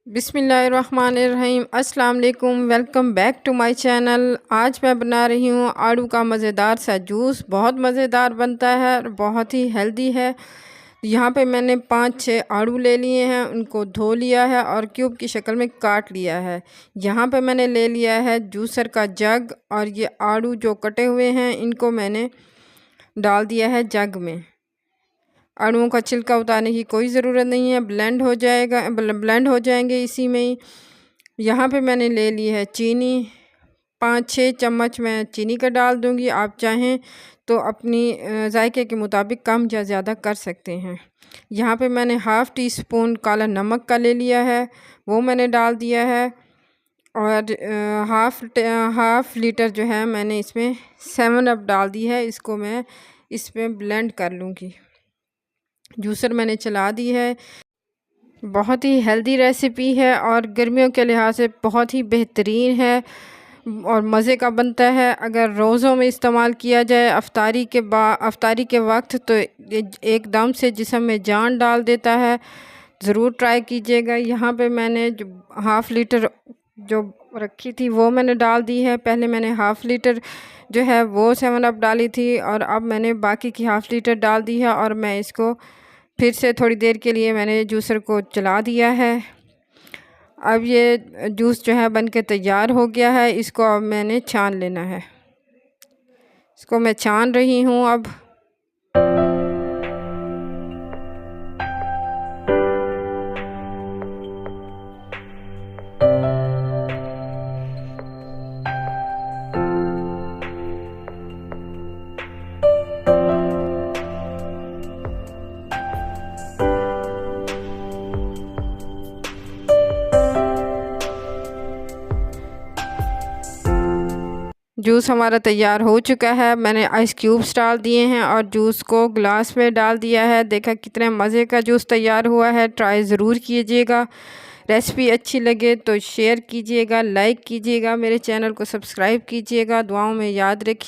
बिस्मिल्लाहिर्रहमानिर्रहीम। अस्सलाम वालेकुम। Welcome back to my channel. आज मैं बना रही हूँ आड़ू का मज़ेदार सा जूस। बहुत मज़ेदार बनता है और बहुत ही हेल्दी है। यहाँ पे मैंने 5-6 आड़ू ले लिए हैं, उनको धो लिया है और क्यूब की शक्ल में काट लिया है। यहाँ पे मैंने ले लिया है जूसर का जग और ये आड़ू जो कटे हुए हैं इनको मैंने डाल दिया है जग में। आड़ूओं का छिलका उतारने की कोई ज़रूरत नहीं है, ब्लेंड हो जाएंगे इसी में ही। यहाँ पे मैंने ले ली है चीनी, 5-6 चम्मच मैं चीनी का डाल दूँगी। आप चाहें तो अपनी जायके के मुताबिक कम या ज़्यादा कर सकते हैं। यहाँ पे मैंने हाफ़ टी स्पून काला नमक का ले लिया है, वो मैंने डाल दिया है। और हाफ़ लीटर जो है मैंने इसमें 7 अप डाल दी है। इसको मैं इसमें ब्लेंड कर लूँगी। जूसर मैंने चला दी है। बहुत ही हेल्दी रेसिपी है और गर्मियों के लिहाज से बहुत ही बेहतरीन है और मज़े का बनता है। अगर रोज़ों में इस्तेमाल किया जाए अफ्तारी के वक्त तो एकदम से जिस्म में जान डाल देता है। ज़रूर ट्राई कीजिएगा। यहाँ पे मैंने जो हाफ़ लीटर जो रखी थी वो मैंने डाल दी है। पहले मैंने हाफ़ लीटर जो है वो 7 अप डाली थी और अब मैंने बाकी की हाफ़ लीटर डाल दी है और मैं इसको फिर से थोड़ी देर के लिए मैंने जूसर को चला दिया है। अब ये जूस जो है बनके तैयार हो गया है। इसको अब मैंने छान लेना है। इसको मैं छान रही हूँ अब। जूस हमारा तैयार हो चुका है। मैंने आइस क्यूब्स डाल दिए हैं और जूस को ग्लास में डाल दिया है। देखा कितने मज़े का जूस तैयार हुआ है। ट्राई ज़रूर कीजिएगा। रेसिपी अच्छी लगे तो शेयर कीजिएगा, लाइक कीजिएगा, मेरे चैनल को सब्सक्राइब कीजिएगा। दुआओं में याद रखिए।